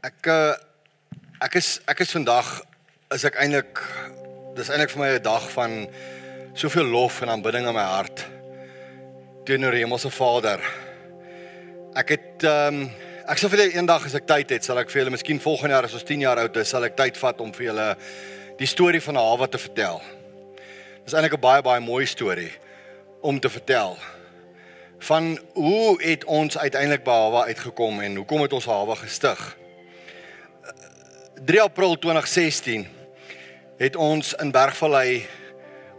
Ek is vandag, dis eintlik vir my 'n dag van soveel lof en aanbidding in my hart teenoor die Hemelse Vader. Ek sal vir julle eendag as ek tyd het, sal ek vir julle miskien volgende jaar as ons 10 jaar oud is, sal ek tyd vat om vir julle die storie van Hawa te vertel. Dis eintlik 'n baie mooi storie om te vertel. Van hoe het ons uiteindelik by Hawa uitgekom en hoekom het ons Hawa gestig? 3 April 2016 het ons in Bergvallei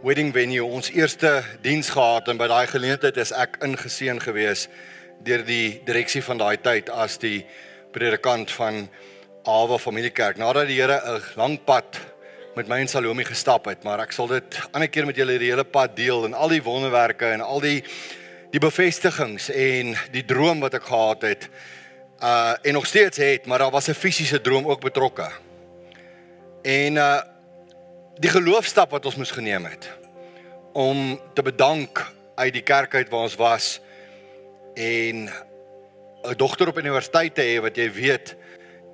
Wedding Venue ons eerste diens gehad en by daai geleentheid is ek ingeseën gewees deur die direksie van daai tyd as die predikant van Hawa Familiekerk. Nadat die Here 'n lang pad met my en Salome gestap het, maar ek sal dit ander keer met julle die hele pad deel en al die wonderwerke en al die bevestigings en die droom wat ek gehad het en nog steeds het, maar daar was 'n fisiese droom ook betrokke. En die geloofstap wat ons moes geneem het om te bedank uit die kerk uit waar ons was en 'n dogter op universiteit te hê wat jy weet,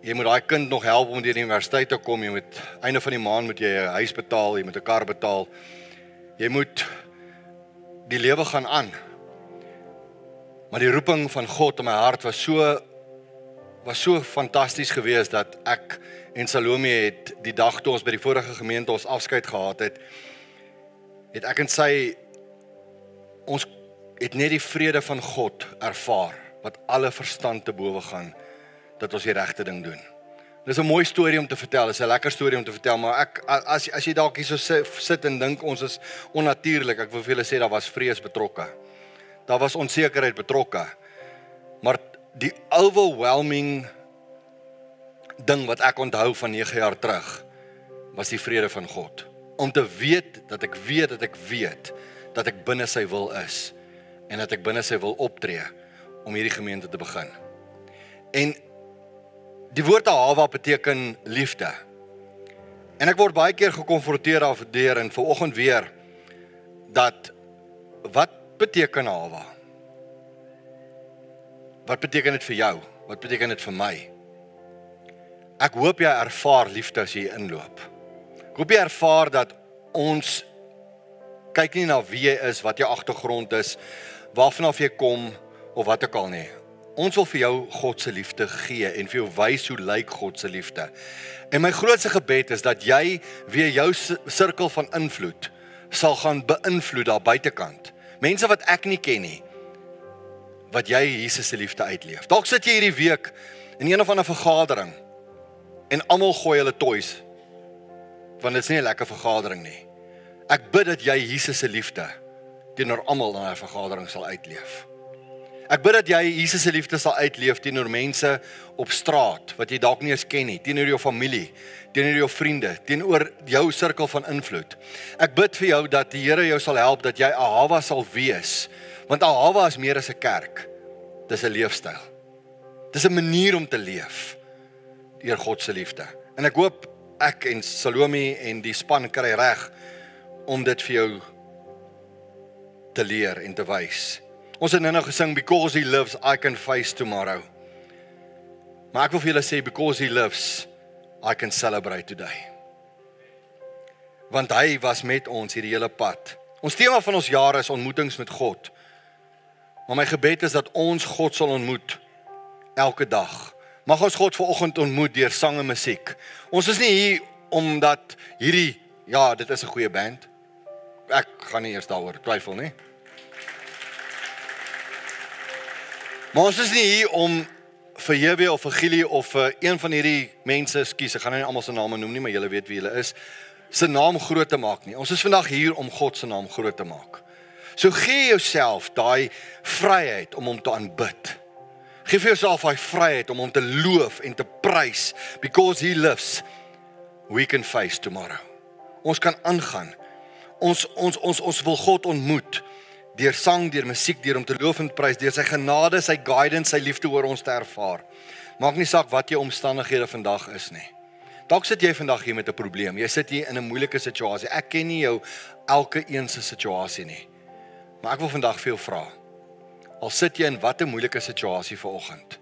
jy moet daai kind nog help om deur die universiteit te kom, jy moet einde van die maand moet jy 'n huis betaal, jy moet 'n kar betaal. Jy moet die lewe gaan aan. Maar die roeping van God in my hart was so fantasties geweest dat ek en Salome het die dag toe ons by die vorige gemeente ons afskeid gehad het ek en sy ons het net die vrede van God ervaar wat alle verstand te bowe gaan dat ons die regte ding doen. Dis 'n mooi storie om te vertel, dis 'n lekker storie om te vertel, maar as jy dalk hier so sit en dink ons is onnatuurlik, ek wil vir julle sê daar was vrees betrokke. Daar was onsekerheid betrokke. Maar die overwhelming ding wat ek onthou van 9 jaar terug was die vrede van God. Om te weet dat ek weet dat ek binne sy wil is en dat ek binne sy wil optree om hierdie gemeente te begin. En die woord Hawa beteken liefde. En ek word baie keer gekonfronteer daarvoor en vanoggend weer dat wat beteken Hawa? Wat beteken dit vir jou? Wat beteken dit vir my? Ek hoop jy ervaar liefde as jy inloop. Ek hoop jy ervaar dat ons kyk nie na wie jy is, wat jou agtergrond is, waarvanaf jy kom of wat ook al nie. Ons wil vir jou God se liefde gee en vir jou wys hoe lyk God se liefde. En my grootste gebed is dat jy weer jou sirkel van invloed sal gaan beïnvloed daar buitekant. Mense wat ek nie ken nie, wat jy Jesus se liefde uitleef. Dalk sit jy hierdie week in een of ander vergadering en almal gooi hulle toys, want dit is nie 'n lekker vergadering nie. Ek bid dat jy Jesus se liefde teenoor almal in daai vergadering sal uitleef. Ek bid dat jy Jesus se liefde sal uitleef teenoor mense op straat, wat jy dalk nie eens ken nie, teenoor jou familie, teenoor jou vriende, teenoor jou sirkel van invloed. Ek bid vir jou dat die Here jou sal help, dat jy 'n Hawa sal wees, want 'n Hawa is meer as 'n kerk. Dis 'n leefstyl. Dis 'n manier om te leef deur God se liefde. En ek hoop ek en Salome en die span kry reg om dit vir jou te leer en te wys. Ons het nou gesing, because he lives, I can face tomorrow. Maar ek wil vir julle sê, because he lives, I can celebrate today. Want hy was met ons hierdie hele pad. Ons tema van ons jaar is ontmoetings met God. Maar my gebed is dat ons God sal ontmoet elke dag. Mag ons God vanoggend ontmoet deur sang en musiek. Ons is nie hier omdat dit is 'n goeie band. Ek gaan nie eers daaroor twyfel nie. Maar ons is nie hier om vir JW of vir Gilly of vir een van hierdie mense, ek gaan nie almal se name noem nie, maar julle weet wie hulle is, se naam groot te maak nie. Ons is vandag hier om God se naam groot te maak. So gee jouself daai vryheid om hom te aanbid. Gee vir jouself daai vryheid om hom te loof en te prys, because he lives, we can face tomorrow. Ons kan aangaan. Ons wil God ontmoet deur sang, deur musiek, deur om te loof en prys, deur sy genade, sy guidance, sy liefde oor ons te ervaar. Maak nie saak wat jou omstandighede vandag is nie. Dalk sit jy vandag hier met 'n probleem. Jy sit hier in 'n moeilike situasie. Ek ken nie jou elke een se situasie nie. Maar ek wil vandag vir jou vra. Al sit jy in watter moeilike situasie vanoggend.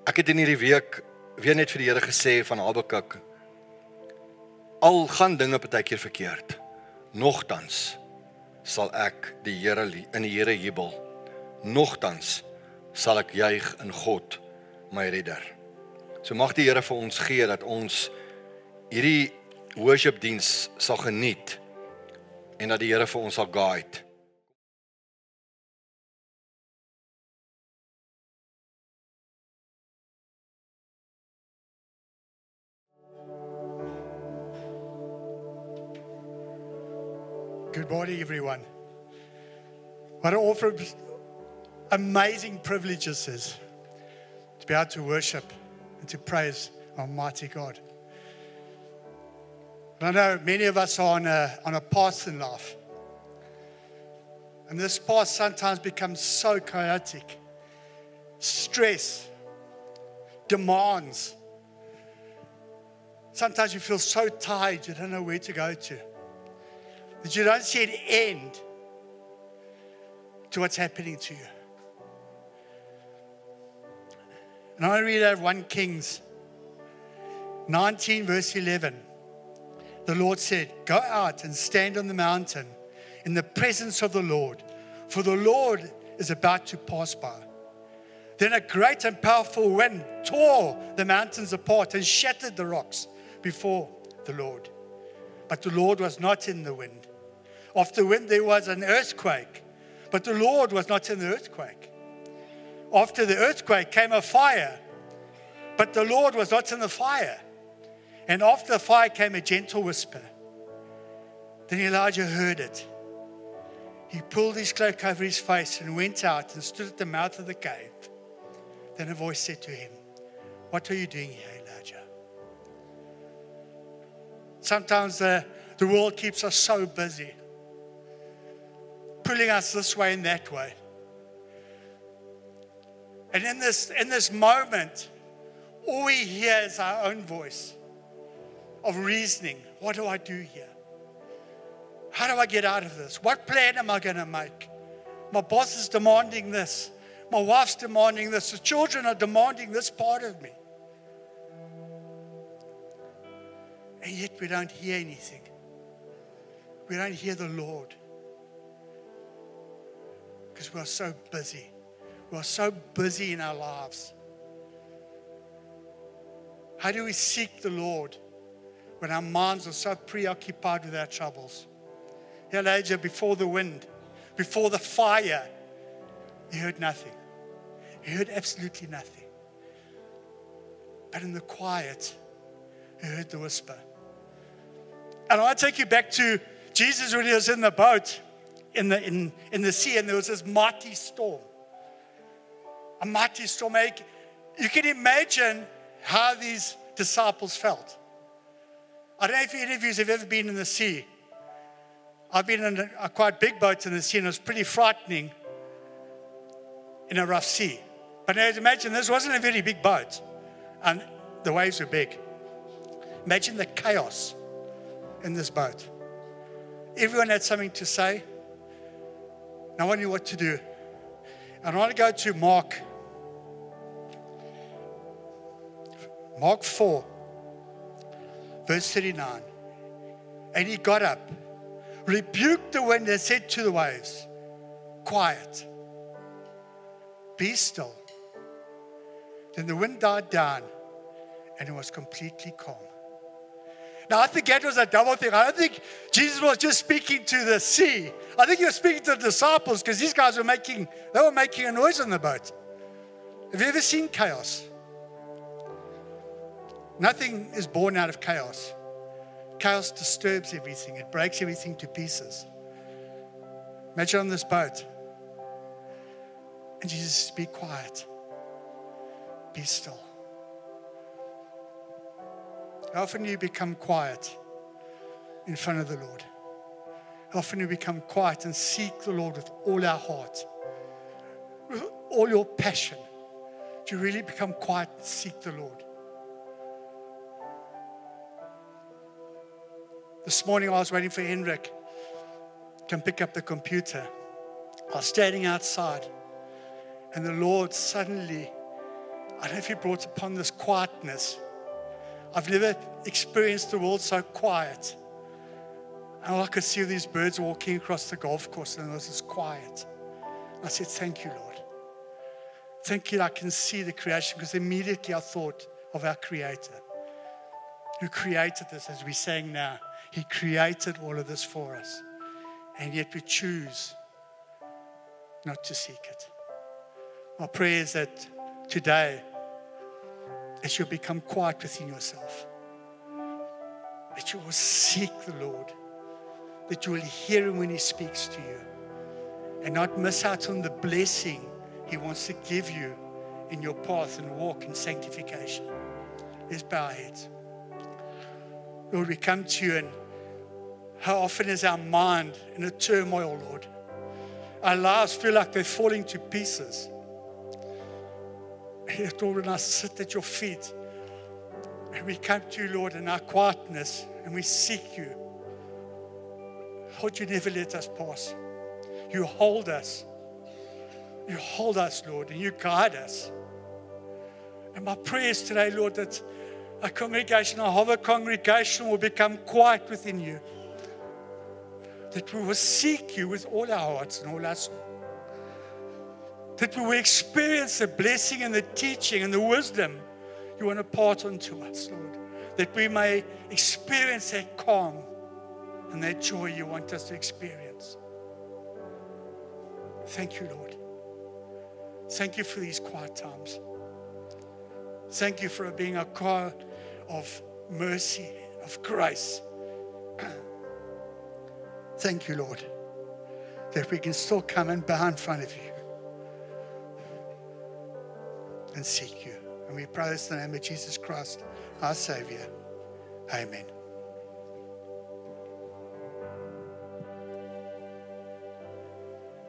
Ek het in hierdie week weer net vir die Here gesê van Habakuk, al gaan dinge partykeer verkeerd, nogtans sal ek in die Here jubel. Nogtans sal ek juig in God, my redder. So mag die Here vir ons gee dat ons hierdie worshipdiens sal geniet en dat die Here vir ons sal guide. Good morning, everyone. What an awful, amazing privilege this is to be able to worship and to praise Almighty God. And I know many of us are on a path in life. And this path sometimes becomes so chaotic. Stress, demands. Sometimes you feel so tired, you don't know where to go to. That you don't see an end to what's happening to you. And I want to read out 1 Kings 19 verse 11. The Lord said, "Go out and stand on the mountain in the presence of the Lord, for the Lord is about to pass by." Then a great and powerful wind tore the mountains apart and shattered the rocks before the Lord. But the Lord was not in the wind. After the wind there was an earthquake, but the Lord was not in the earthquake. After the earthquake came a fire, but the Lord was not in the fire. And after the fire came a gentle whisper. Then Elijah heard it. He pulled his cloak over his face and went out and stood at the mouth of the cave. Then a voice said to him, "What are you doing here, Elijah?" Sometimes the world keeps us so busy, pulling us this way and that way. And in this moment, all we hear is our own voice of reasoning. What do I do here? How do I get out of this? What plan am I going to make? My boss is demanding this. My wife's demanding this. The children are demanding this part of me. And yet we don't hear anything. We don't hear the Lord. Because we are so busy. We are so busy in our lives. How do we seek the Lord when our minds are so preoccupied with our troubles? Elijah, before the wind, before the fire, he heard nothing. He heard absolutely nothing. But in the quiet, he heard the whisper. And I want to take you back to Jesus when he was in the boat in the sea, and there was this mighty storm. A mighty storm. You can imagine how these disciples felt. I don't know if any of you have ever been in the sea. I've been in a quite big boat in the sea, and it was pretty frightening in a rough sea. But now imagine this wasn't a very big boat, and the waves were big. Imagine the chaos in this boat. Everyone had something to say. No one knew what to do. And I want to go to Mark 4, verse 39. And he got up, rebuked the wind and said to the waves, "Quiet, be still." Then the wind died down and it was completely calm. Now, I think that was a double thing. I don't think Jesus was just speaking to the sea. I think he was speaking to the disciples, because these guys were making a noise on the boat. Have you ever seen chaos? Nothing is born out of chaos. Chaos disturbs everything. It breaks everything to pieces. Imagine on this boat. And Jesus says, "Be quiet. Be still." How often do you become quiet in front of the Lord? How often do you become quiet and seek the Lord with all our heart, with all your passion? Do you really become quiet and seek the Lord? This morning I was waiting for Henrik to come pick up the computer. I was standing outside, and the Lord suddenly, I don't know if He brought upon this quietness. I've never experienced the world so quiet. And all I could see these birds walking across the golf course, and it was just quiet. I said, thank you, Lord. Thank you that I can see the creation, because immediately I thought of our Creator, who created this, as we sang now. He created all of this for us. And yet we choose not to seek it. My prayer is that today, as you become quiet within yourself, that you will seek the Lord, that you will hear Him when He speaks to you, and not miss out on the blessing He wants to give you in your path and walk in sanctification. Let's bow our heads. Lord, we come to you, and how often is our mind in a turmoil, Lord? Our lives feel like they're falling to pieces. And Lord, when I sit at your feet, and we come to you, Lord, in our quietness, and we seek you, Lord, you never let us pass. You hold us. You hold us, Lord, and you guide us. And my prayer is today, Lord, that our congregation, our whole congregation will become quiet within you. That we will seek you with all our hearts and all our soul. That we will experience the blessing and the teaching and the wisdom you want to impart unto us, Lord. That we may experience that calm and that joy you want us to experience. Thank you, Lord. Thank you for these quiet times. Thank you for being a God of mercy, of grace. Thank you, Lord, that we can still come and bow in front of you and seek you. And we pray this in the name of Jesus Christ, our Savior. Amen.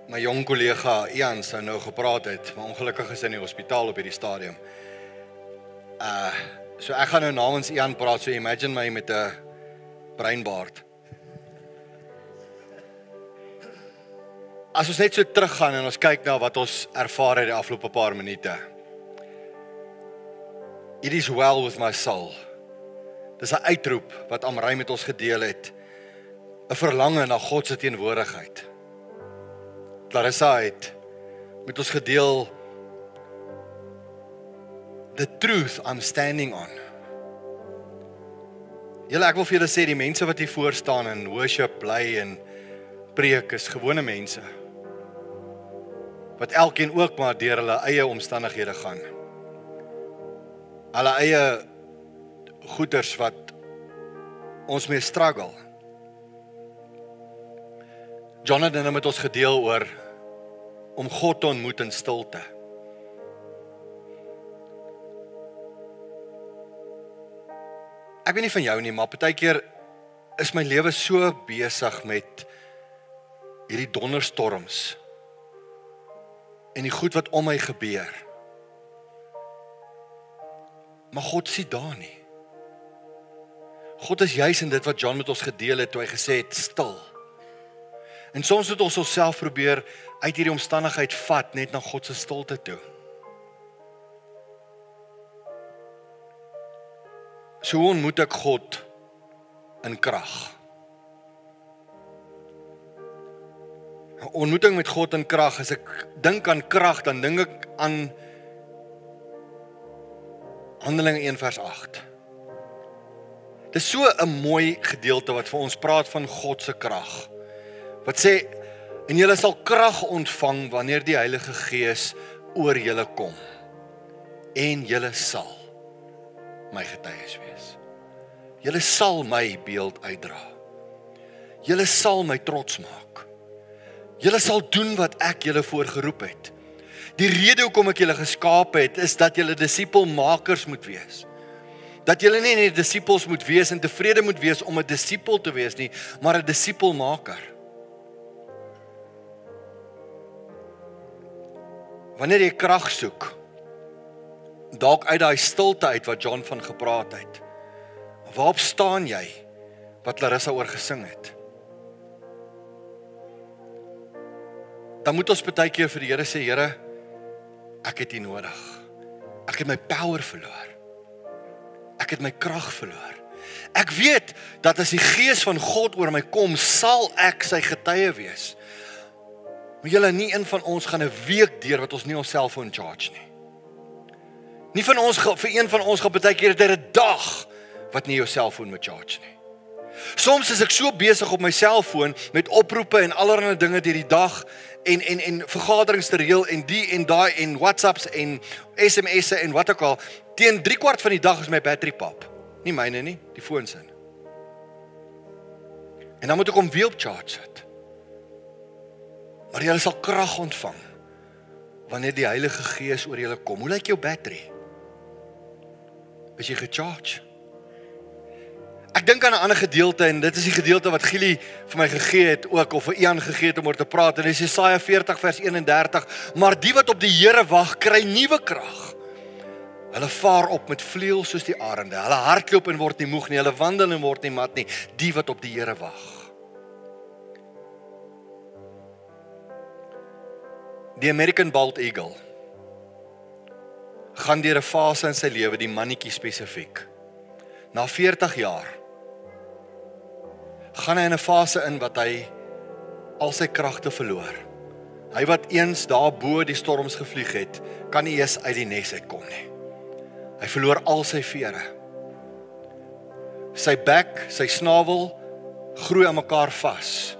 My jong kollega Ian sou nou gepraat het, maar ongelukkig is hy in die hospitaal op hierdie stadium. So ek gaan nou namens Ian praat, so imagine my met 'n breinbaard. As ons net so teruggaan en ons kyk na wat ons ervaar het die afgelope paar minute. It is well with my soul. Dis 'n uitroep wat Amrei met ons gedeel het. 'n Verlange na God se teenwoordigheid. Clarissa het met ons gedeel the truth I'm standing on. Julle, ek wil vir julle sê, die mense wat hier voor staan en worship, bly en preek is gewone mense. Wat elkeen ook maar deur hulle eie omstandighede gaan. Hulle eie goeders wat ons mee struggle. Jonathan het met ons gedeel oor om God te ontmoet in stilte. Ek weet nie van jou nie, maar partykeer is my lewe so besig met hierdie donderstorms en die goed wat om my gebeur. Maar God sien daar nie. God is juis in dit wat John met ons gedeel het toe hy gesê het, stil. En soms moet ons onsself probeer uit hierdie omstandigheid vat, net na God se stilte toe. So hoe ontmoet ek God in krag? Ontmoeting met God in krag, as ek dink aan krag, dan dink ek aan Handelinge 1 vers 8. Dit is so 'n mooi gedeelte wat vir ons praat van God se krag. Wat sê, en julle sal krag ontvang wanneer die Heilige Gees oor julle kom. En julle sal my getuies wees. Julle sal my beeld uitdra. Julle sal my trots maak. Julle sal doen wat ek julle voorgeroep het. Die rede hoekom ek julle geskaap het, is dat julle disipelmakers moet wees. Dat julle nie net disipels moet wees en tevrede moet wees om 'n disipel te wees nie, maar 'n disipelmaker. Wanneer jy krag soek, dalk uit daai stilte uit wat John van gepraat het, waarop staan jy, wat Larissa oor gesing het? Dan moet ons baie keer vir die Here sê, Here, ek het U nodig. Ek het my power verloor. Ek het my krag verloor. Ek weet dat as die Gees van God oor my kom, sal ek sy getuie wees. Maar julle, nie een van ons gaan 'n week deur wat ons nie ons selfoon charge nie. Nie van ons, vir een van ons gaan baie keer 'n dag wat nie jou selfoon moet charge nie. Soms is ek so besig op my selfoon met oproepe en allerlei dinge deur die dag en vergaderings te reël en die en daai en WhatsApps en SMS'e en wat ook al, teen 3/4 van die dag is my battery pap. Nie myne nie, die foon se. En dan moet ek hom weer op charge sit. Maar jy sal krag ontvang wanneer die Heilige Gees oor julle kom. Hoe lyk jou battery? Is jy gecharge? Ek dink aan 'n ander gedeelte en dit is die gedeelte wat Gielie vir my gegee het ook, of vir Ian gegee het om oor te praat. En dit is Jesaja 40 vers 31. Maar die wat op die Here wag, kry nuwe krag. Hulle vaar op met vleuels soos die arende. Hulle hardloop en word nie moeg nie. Hulle wandel en word nie mat nie. Die wat op die Here wag. Die American Bald Eagle gaan deur 'n fase in sy lewe, die mannetjie spesifiek. Na 40 jaar gaan hy in 'n fase in wat hy al sy kragte verloor. Hy wat eens daar bo die storms gevlieg het, kan nie eens uit die nes uitkom nie. Hy verloor al sy vere. Sy bek, sy snavel groei aan mekaar vas,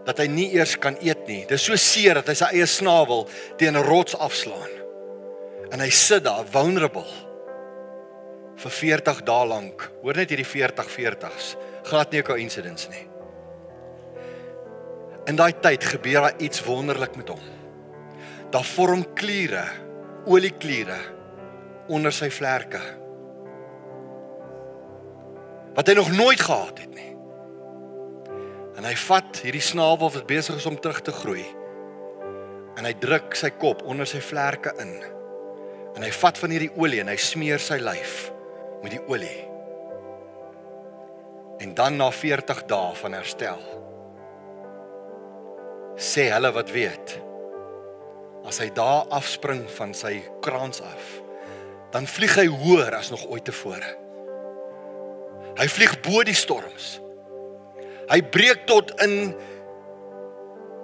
dat hy nie eers kan eet nie. Dit is so seer dat hy sy eie snavel teen 'n rots afslaan. En hy sit daar vulnerable vir 40 dae lank. Hoor net hierdie 40's. Glad nie 'n coincidence nie. In daai tyd gebeur daar iets wonderlik met hom. Daar vorm kliere, oliekliere onder sy vlerke. Wat hy nog nooit gehad het nie. En hy vat hierdie snavel wat besig is om terug te groei. En hy druk sy kop onder sy vlerke in. En hy vat van hierdie olie en hy smeer sy lyf met die olie. En dan na 40 dae van herstel, sê hulle wat weet, as hy daar afspring van sy krans af, dan vlieg hy hoër as nog ooit tevore. Hy vlieg bo die storms. Hy breek tot in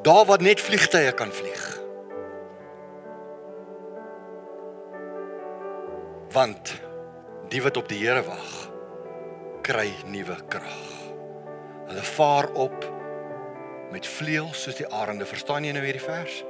daar waar net vliegtye kan vlieg. Want die wat op die Here wag, kry nuwe krag. Hulle vaar op met vleuels soos die arende. Verstaan jy nou hierdie vers?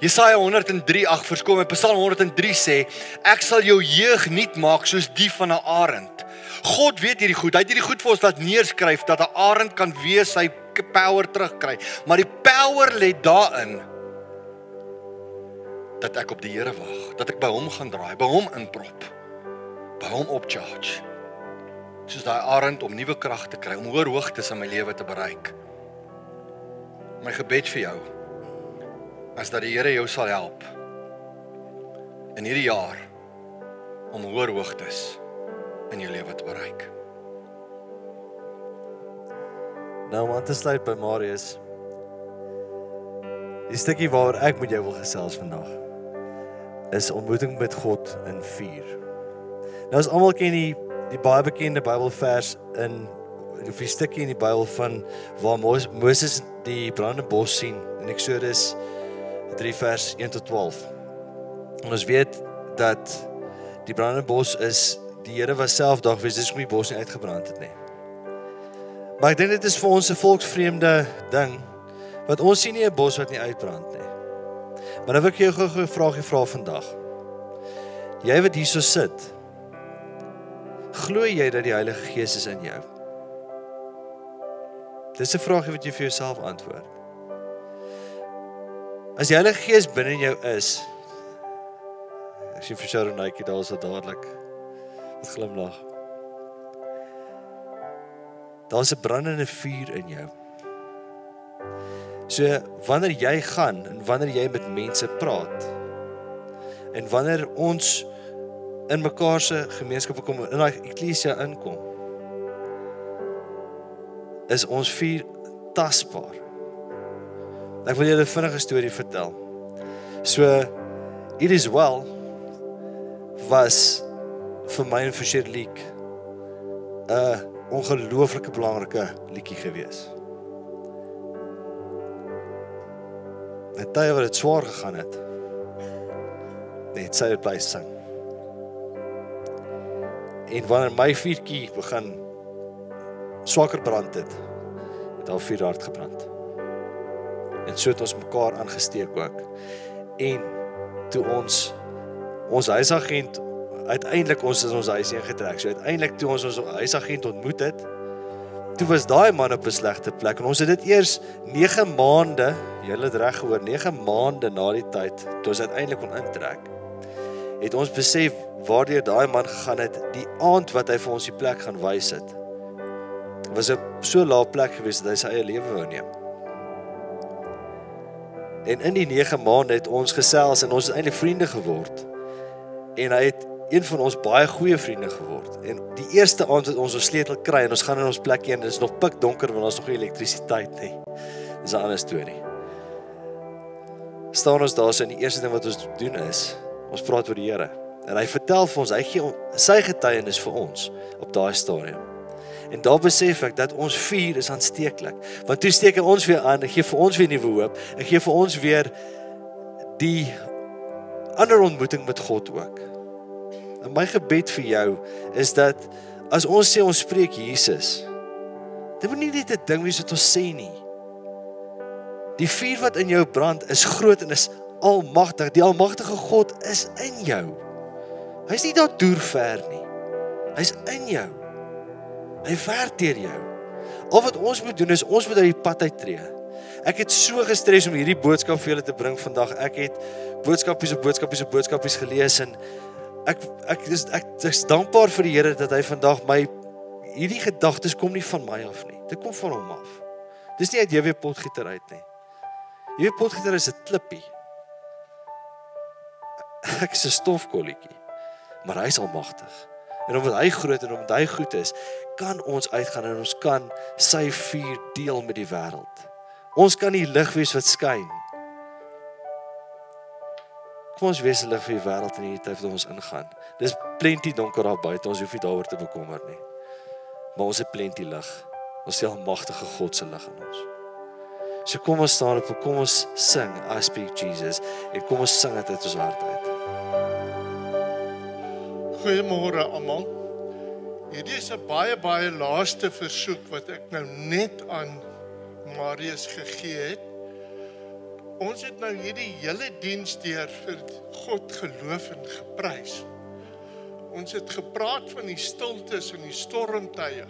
Jesaja 103, verskoon my, Psalm 103 sê, ek sal jou jeug nuut maak soos die van 'n arend. God weet hierdie goed. Hy het hierdie goed vir ons laat neerskryf dat 'n arend kan weer sy power terugkry. Maar die power lê daarin dat ek op die Here wag, dat ek by hom gaan draai, by hom inprop, by hom opcharge. Soos daai arend om nuwe krag te kry, om hoër hoogtes in my lewe te bereik. My gebed vir jou is dat die Here jou sal help in hierdie jaar om hoër hoogtes in jou lewe te bereik. Nou, om aan te sluit by Marius, die stukkie waaroor ek met jou wil gesels vandag, is ontmoeting met God in vuur. Nou, as almal ken die baie bekende Bybelvers of die stukkie in die Bybel van waar Moses die brandende bos sien in Exodus 3 vers 1 tot 12. En ons weet dat die brandende bos is, die Here was self daar gewees, dis hoekom die bos nie uitgebrand het nie. Maar ek dink dit is vir ons 'n volksvreemde ding, want ons sien nie 'n bos wat nie uitbrand nie. Maar dan wil ek jou gou 'n vraagie vra vandag. Jy wat hierso sit, glo jy dat die Heilige Gees is in jou? Dis 'n vraagie wat jy vir jouself antwoord. As die Heilige Gees binne jou is, ek sien vir Sharon Nike daar so dadelik met glimlag. Daar's 'n brandende vuur in jou. So wanneer jy gaan en wanneer jy met mense praat en wanneer ons in mekaar se gemeenskappe kom, in daai eklesia inkom, is ons vuur tasbaar. Ek wil julle 'n vinnige storie vertel. So It Is Well was vir my en vir Shirley 'n ongelooflike belangrike liedjie gewees. Net tye wat dit swaar gegaan het, net sy het bly sing. En wanneer my vuurtjie begin swakker brand het haar vuur hard gebrand. En so het ons mekaar aangesteek ook. En toe ons huisagent, uiteindelik ons is ons huis heen getrek. So uiteindelik toe ons huisagent ontmoet het, toe was daai man op 'n slegte plek. En ons het dit eers 9 maande, julle het reg gehoor, 9 maande na die tyd, toe ons uiteindelik kon intrek, het ons besef waardeur daai man gegaan het, die aand wat hy vir ons die plek gaan wys het, was op so lae plek gewees dat hy sy eie lewe wou neem. En in die 9 maande het ons gesels en ons het eintlik vriende geword. En hy het een van ons baie goeie vriende geword. En die eerste aand het ons sleutel kry en ons gaan in ons plek heen en dit is nog pikdonker want ons nog nie elektrisiteit nie. Dis 'n ander storie. Staan ons daar so en die eerste ding wat ons doen is, ons praat oor die Here. En hy vertel vir ons, hy gee sy getuienis vir ons op daai stadium. En daar besef ek dat ons vuur is aansteeklik. Want toe steek hy ons weer aan, en gee vir ons weer nuwe hoop, en gee vir ons weer die ander ontmoeting met God ook. En my gebed vir jou is dat as ons sê ons spreek Jesus, dit moet nie net 'n ding wees wat ons sê nie. Die vuur wat in jou brand is groot en is almagtig. Die almagtige God is in jou. Hy's nie daar deur ver nie. Hy's in jou. Hy werk deur jou. Al wat ons moet doen is, ons moet uit die pad uittreë. Ek het so gestres om hierdie boodskap vir julle te bring vandag. Ek het boodskapies gelees en ek is dankbaar vir die Here dat hy vandag hierdie gedagtes kom nie van my af nie. Dit kom van hom af. Dis nie uit JW Potgieter uit nie. JW Potgieter is 'n klippie. Ek is 'n stofkolletjie. Maar hy is almagtig. En omdat hy groot en omdat hy goed is, kan ons uitgaan en ons kan sy vuur deel met die wêreld. Ons kan die lig wees wat skyn. Kom ons wees 'n lig vir die wêreld in hierdie tyd wat ons ingaan. Dis plenty donker daar buite, ons hoef nie daaroor te bekommer nie. Maar ons het plenty lig. Ons het die almagtige God se lig in ons. So kom ons staan op, kom ons sing, I Speak Jesus, en kom ons sing dit uit ons hart uit. Goeiemôre almal. Hierdie is 'n baie laaste versoek wat ek nou net aan Marius gegee het. Ons het nou hierdie hele diens deur vir God geloof en geprys. Ons het gepraat van die stiltes en die stormtye.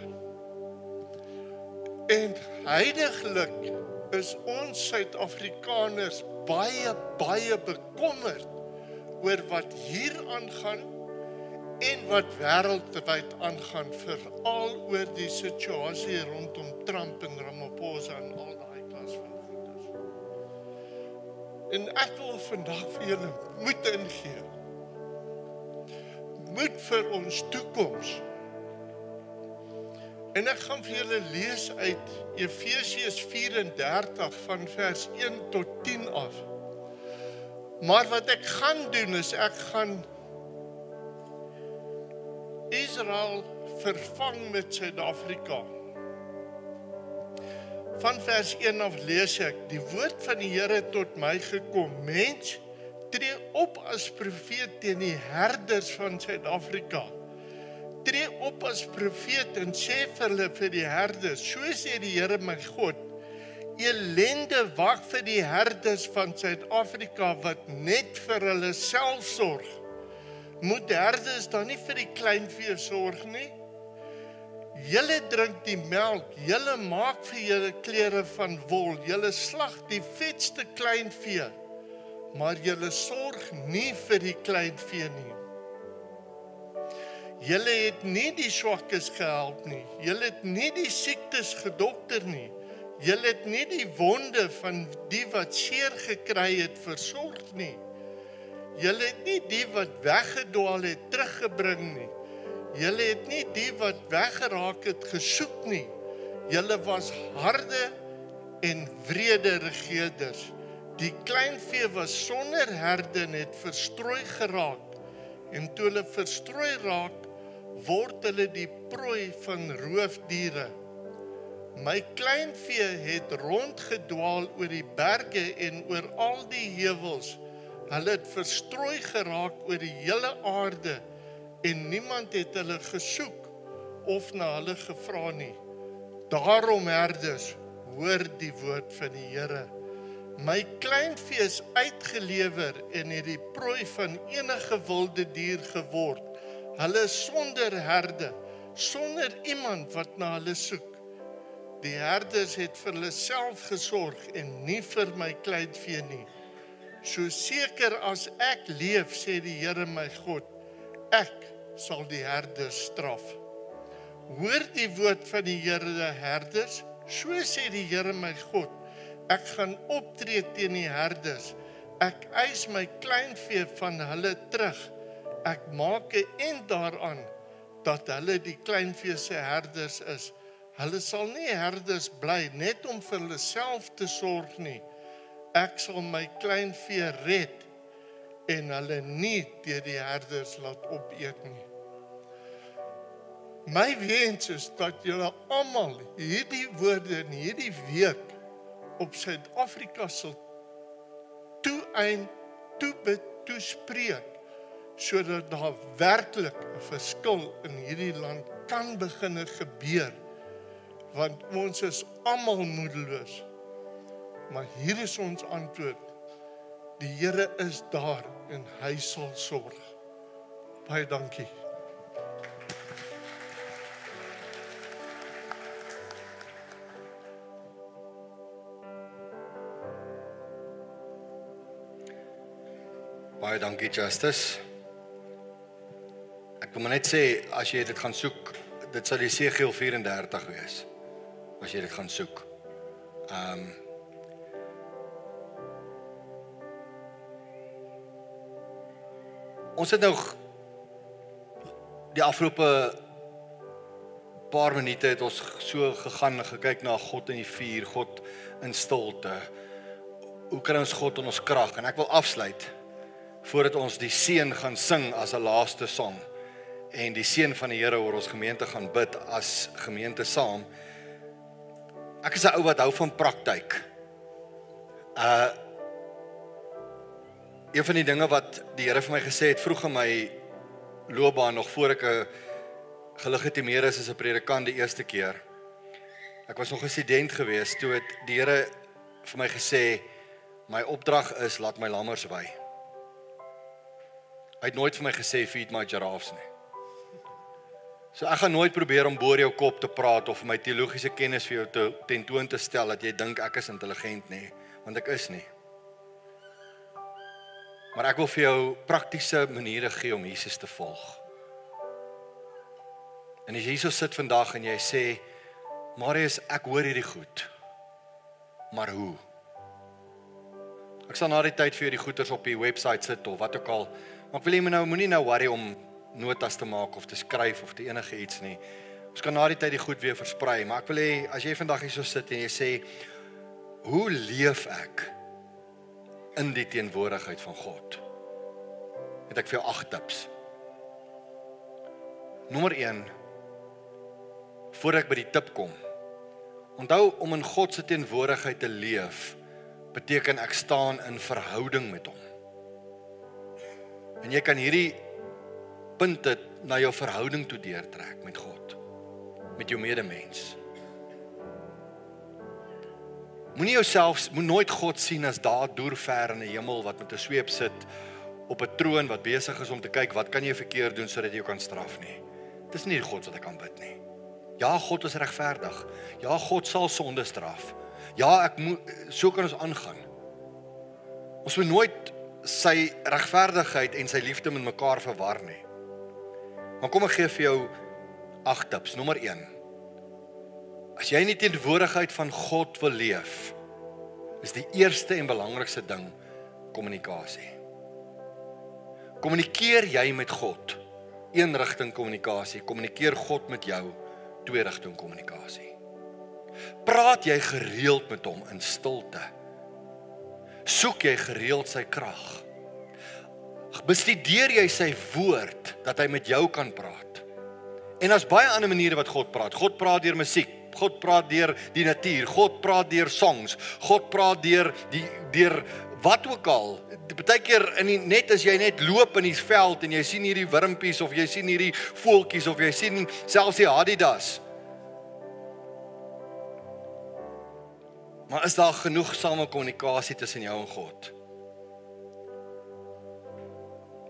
En heiliglik is ons Suid-Afrikaners baie bekommerd oor wat hier aangaan en wat wêreldwyd aangaan, veral oor die situasie rondom Trump en Ramaphosa en al daai klas van goeders. En ek wil vandag vir julle moed ingee. Moed vir ons toekoms. En ek gaan vir julle lees uit Efesiërs 34 van vers 1 tot 10 af. Maar wat ek gaan doen is, ek gaan Israel vervang met Suid-Afrika. Van vers 1 af lees ek, die woord van die Here tot my gekom, mens, tree op as profeet teen die herders van Suid-Afrika. Tree op as profeet en sê vir hulle, vir die herders, so sê die Here my God, elende wag vir die herders van Suid-Afrika wat net vir hulle self sorg. Moet herders dan nie vir die kleinvee sorg nie? Julle drink die melk, julle maak vir julle klere van wol, julle slag die vetste kleinvee, maar julle sorg nie vir die kleinvee nie. Julle het nie die swakkes gehelp nie, julle het nie die siektes gedokter nie, julle het nie die wonde van die wat seer gekry het versorg nie. Julle het nie die wat weggedwaal het teruggebring nie. Julle het nie die wat weggeraak het gesoek nie. Julle was harde en wrede regerders. Die kleinvee was sonder herde en het verstrooi geraak. En toe hulle verstrooi raak, word hulle die prooi van roofdiere. My kleinvee het rondgedwaal oor die berge en oor al die heuwels. Hulle het verstrooi geraak oor die hele aarde en niemand het hulle gesoek of na hulle gevra nie. Daarom herders, hoor die woord van die Here. My kleinvee is uitgelewer en het die prooi van enige wilde dier geword. Hulle is sonder herde, sonder iemand wat na hulle soek. Die herders het vir hulle self gesorg en nie vir my kleinvee nie. So seker as ek leef, sê die Here my God, ek sal die herders straf. Hoor die woord van die Here, herders, so sê die Here my God, ek gaan optree teen die herders, ek eis my kleinvee van hulle terug, ek maak 'n end daaraan, dat hulle die kleinvee se herders is. Hulle sal nie herders bly, net om vir hulle self te sorg nie. Ek sal my kleinvee red, en hulle nie deur die herders laat opeet nie. My wens is dat julle almal hierdie woorde in hierdie week op Suid-Afrika sal toespreek, sodat daar werklik 'n verskil in hierdie land kan begin gebeur, want ons is almal moedeloos. Maar hier is ons antwoord. Die Here is daar en hy sal sorg. Baie dankie. Baie dankie Justice. Ek wil maar net sê, as jy dit gaan soek, dit sal Jesegiel 34 wees, as jy dit gaan soek. Ons het nou die afgelope paar minute het ons so gegaan en gekyk na God in die vuur, God in stilte. Hoe kan ons God in ons krag? En ek wil afsluit voordat ons die seën gaan sing as 'n laaste song en die seën van die Here oor ons gemeente gaan bid as gemeente saam. Ek is 'n ou wat hou van praktyk. Een van die dinge wat die Here vir my gesê het vroeg in my loopbaan, nog voor ek gelegitimeer is as 'n predikant die eerste keer. Ek was nog 'n student gewees, toe het die Here vir my gesê, my opdrag is, laat my lammers wei. Hy het nooit vir my gesê, feed my giraffes nie. So ek gaan nooit probeer om boor jou kop te praat of my teologiese kennis vir jou tentoon te stel, dat jy dink ek is intelligent nie, want ek is nie. Maar ek wil vir jou praktiese maniere gee om Jesus te volg. En as jy hier sit vandag en jy sê, Marius, ek hoor hierdie goed, maar hoe? Ek sal na die tyd vir jou die goeders op die website sit of wat ook al, maar ek wil jy moenie nou worry om notas te maak of te skryf of te enige iets nie. Ons kan na die tyd die goed weer versprei, maar ek wil hê, as jy vandag hier so sit en jy sê, hoe leef ek in die teenwoordigheid van God? Het ek vir jou 8 tips. Nommer 1, voor ek by die tip kom, onthou om in God se teenwoordigheid te leef, beteken ek staan in verhouding met hom. En jy kan hierdie punte na jou verhouding toe deurtrek met God, met jou medemens. Moet nooit God sien as daar deur ver in die hemel wat met 'n sweep sit op 'n troon wat besig is om te kyk wat kan jy verkeerd doen sodat jy jou kan straf nie. Dis nie die God wat ek kan bid nie. Ja, God is regverdig. Ja, God sal sonde straf. Ja, so kan ons aangaan. Ons moet nooit sy regverdigheid en sy liefde met mekaar verwar nie. Maar kom ek gee vir jou 8 tips. Nommer 1. As jy in die teenwoordigheid van God wil leef, is die eerste en belangrikste ding kommunikasie. Kommunikeer jy met God? Een rigting kommunikasie. Kommunikeer God met jou? 2 rigting kommunikasie. Praat jy gereeld met hom in stilte? Soek jy gereeld sy krag? Bestudeer jy sy woord, dat hy met jou kan praat? En daar's baie ander maniere wat God praat. God praat deur musiek, God praat deur die natuur, God praat deur songs, God praat deur wat ook al. Partykeer net as jy net loop in die veld en jy sien hierdie wurmpies of jy sien hierdie voeltjies of jy sien selfs die Adidas. Maar is daar genoegsame kommunikasie tussen jou en God?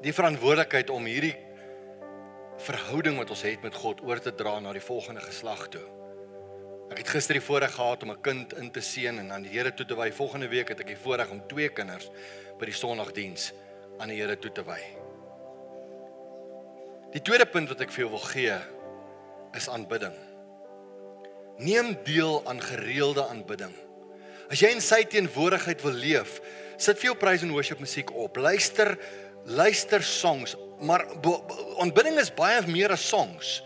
Die verantwoordelikheid om hierdie verhouding wat ons het met God oor te dra na die volgende geslag toe. Ek het gister die voorreg gehad om 'n kind in te seën en aan die Here toe te wy. Volgende week het ek die voorreg om 2 kinders by die Sondagdiens aan die Here toe te wy. Die tweede punt wat ek vir jou wil gee is aanbidding. Neem deel aan gereelde aanbidding. As jy in sy teenwoordigheid wil leef, sit vir jou praise and worship musiek op. Luister songs, maar aanbidding is baie meer as songs.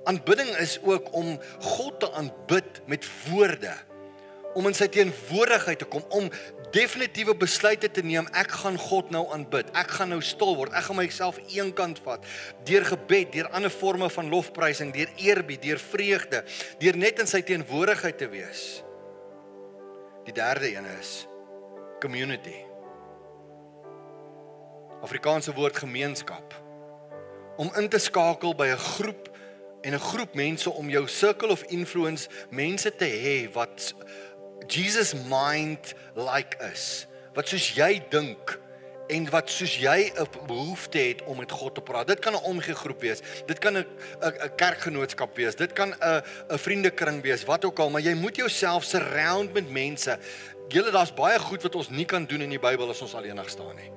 Aanbidding is ook om God te aanbid met woorde, om in sy teenwoordigheid te kom, om definitiewe besluite te neem. Ek gaan God nou aanbid, ek gaan nou stil word, ek gaan myself eenkant vat, deur gebed, deur ander forme van lofprysing, deur eerbied, deur vreugde, deur net in sy teenwoordigheid te wees. Die derde een is community. Afrikaanse woord gemeenskap. Om in te skakel by 'n groep en 'n groep mense om jou circle of influence, mense te hê wat Jesus mind like is, wat soos jy dink en wat soos jy 'n behoefte het om met God te praat. Dit kan 'n omgegroep wees, dit kan 'n kerkgenootskap wees, dit kan 'n vriendekring wees, wat ook al, maar jy moet jouself surround met mense. Julle, daar's baie goed wat ons nie kan doen in die Bybel as ons alleenig staan nie.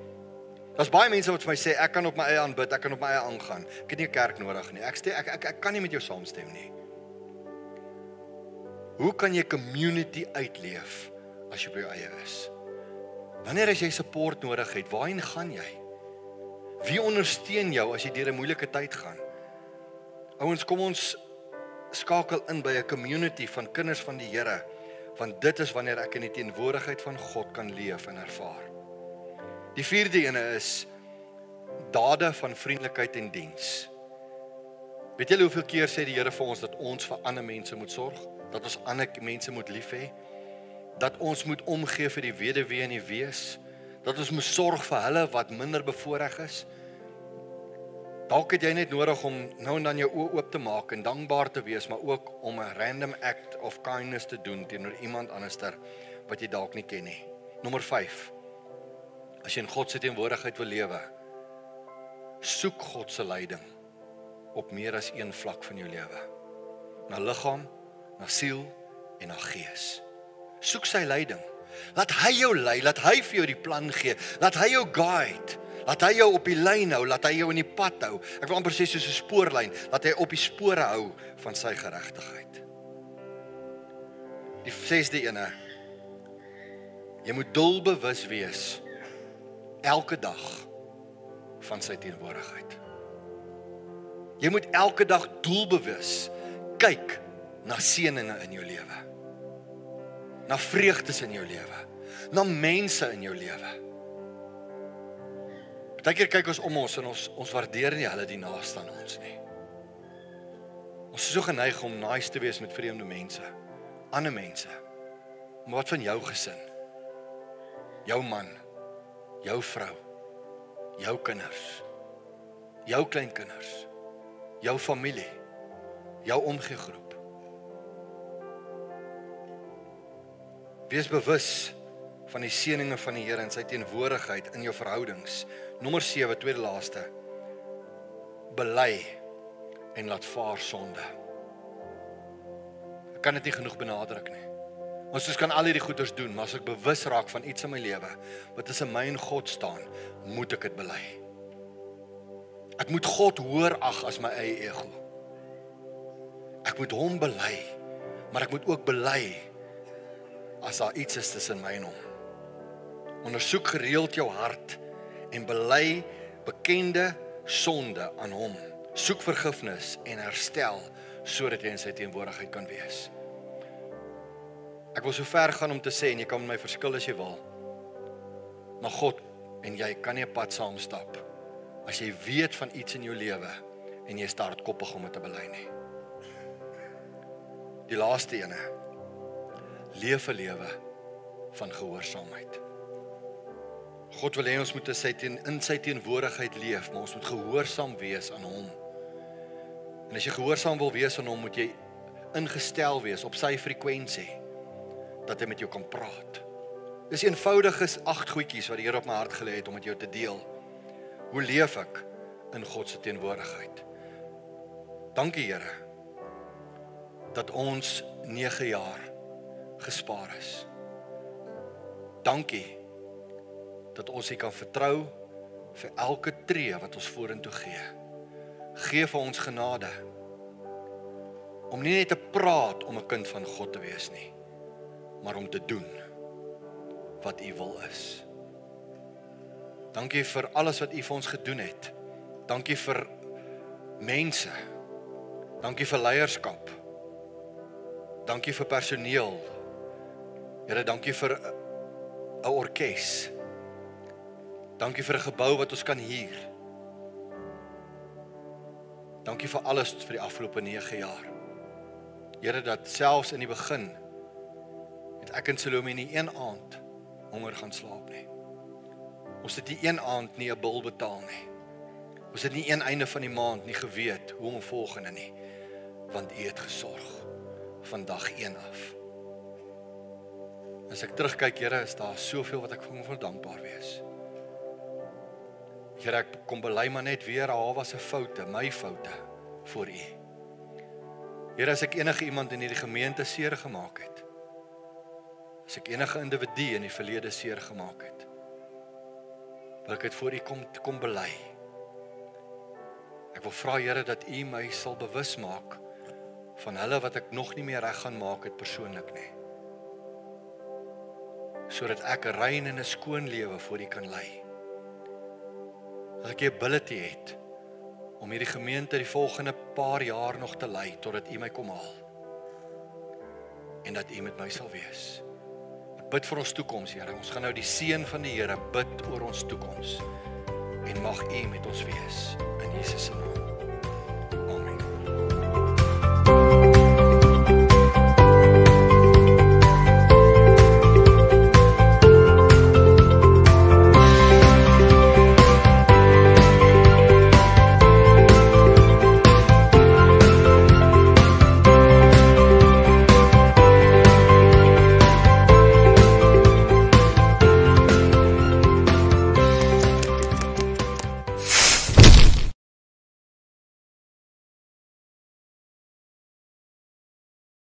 Daar's baie mense wat vir my sê, ek kan op my eie aanbid, ek kan op my eie aangaan. Ek het nie 'n kerk nodig nie. Ek kan nie met jou saamstem nie. Hoe kan jy community uitleef as jy op jou eie is? Wanneer as jy support nodig het, waarheen gaan jy? Wie ondersteun jou as jy deur 'n moeilike tyd gaan? Ouens, kom ons skakel in by 'n community van kinders van die Here, want dit is wanneer ek in die teenwoordigheid van God kan leef en ervaar. Die vierde ene is dade van vriendelikheid en diens. Weet julle hoeveel keer sê die Here vir ons dat ons vir ander mense moet sorg? Dat ons ander mense moet lief hê? Dat ons moet omgee vir die weduwee en die wees? Dat ons moet sorg vir hulle wat minder bevoordeel is? Dalk het jy net nodig om nou en dan jou oë oop te maak en dankbaar te wees, maar ook om 'n random act of kindness te doen teenoor iemand anderster wat jy dalk nie ken nie. Nommer 5. As jy in God se teenwoordigheid wil lewe, soek God se leiding op meer as een vlak van jou lewe. Na liggaam, na siel en na gees. Soek sy leiding. Laat hy jou lei, laat hy vir jou die plan gee, laat hy jou guide, laat hy jou op die lyn hou, laat hy jou in die pad hou. Ek wil amper sê soos 'n spoorlyn, laat hy op die spore hou van sy geregtigheid. Die 6de ene, jy moet doelbewus wees elke dag van sy teenwoordigheid. Jy moet elke dag doelbewus kyk na seëninge in jou lewe. Na vreugdes in jou lewe, na mense in jou lewe. Partykeer kyk ons om ons en ons waardeer nie hulle die naaste aan ons nie. Ons is so geneig om nice te wees met vreemde mense, ander mense. Maar wat van jou gesin? Jou man, jou vrou, jou kinders, jou kleinkinders, jou familie, jou omgegroep. Wees bewus van die seëninge van die Here en sy teenwoordigheid in jou verhoudings. Nommer 7, tweede laaste. Bely en laat vaar sonde. Ek kan dit nie genoeg benadruk nie. Ons kan al hierdie goeders doen, maar as ek bewus raak van iets in my lewe wat tussen my en God staan, moet ek dit bely. Ek moet God hoër ag as my eie ego. Ek moet hom bely, maar ek moet ook bely as daar iets is tussen my en hom. Ondersoek gereeld jou hart en bely bekende sonde aan hom. Soek vergifnis en herstel sodat jy in sy teenwoordigheid kan wees. Ek wil so ver gaan om te sê, en jy kan met my verskil as jy wil, Maar God en jy kan nie 'n pad saam stap as jy weet van iets in jou lewe en jy is hardkoppig om dit te bely nie. Die laaste ene. Leef 'n lewe van gehoorsaamheid. God wil hê ons moet in sy teenwoordigheid leef, maar ons moet gehoorsaam wees aan hom. En as jy gehoorsaam wil wees aan hom, moet jy ingestel wees op sy frekwensie, dat hy met jou kan praat. Dis eenvoudige 8 goedjies wat die Here op my hart gelê het om met jou te deel. Hoe leef ek in God se teenwoordigheid? Dankie Here, dat ons 9 jaar gespaar is. Dankie, dat ons U kan vertrou vir elke tree wat ons vorentoe gee. Gee vir ons genade, om nie net te praat om 'n kind van God te wees nie, maar om te doen wat U wil is. Dankie vir alles wat U vir ons gedoen het. Dankie vir mense. Dankie vir leierskap. Dankie vir personeel. Here, dankie vir 'n orkes. Dankie vir 'n gebou wat ons kan huur. Dankie vir alles vir die afgelope 9 jaar. Here, dat selfs in die begin het ek en Salome nie een aand honger gaan slaap nie. Ons het nie een aand nie 'n bil betaal nie. Ons het nie een einde van die maand nie geweet hoe om volgende nie, want U het gesorg van dag 1 af. As ek terugkyk, Here, is daar soveel wat ek vir hom dankbaar wees. Here, ek kom bely maar net weer, daar was 'n foute, my foute voor U. Here, as ek enige iemand in hierdie gemeente seer gemaak het, as ek enige individu in die verlede seer gemaak het, wil ek dit voor U kom bely. Ek wil vra, Here, dat U my sal bewus maak van hulle wat ek nog nie meer reg gaan maak het persoonlik nie, sodat ek 'n rein en 'n skoon lewe voor U kan lei. Dat ek die ability het om hierdie gemeente die volgende paar jaar nog te lei totdat U my kom haal. En dat U met my sal wees. Ek bid vir ons toekoms, Here. Ons gaan nou die seën van die Here bid oor ons toekoms. En mag U met ons wees in Jesus se naam.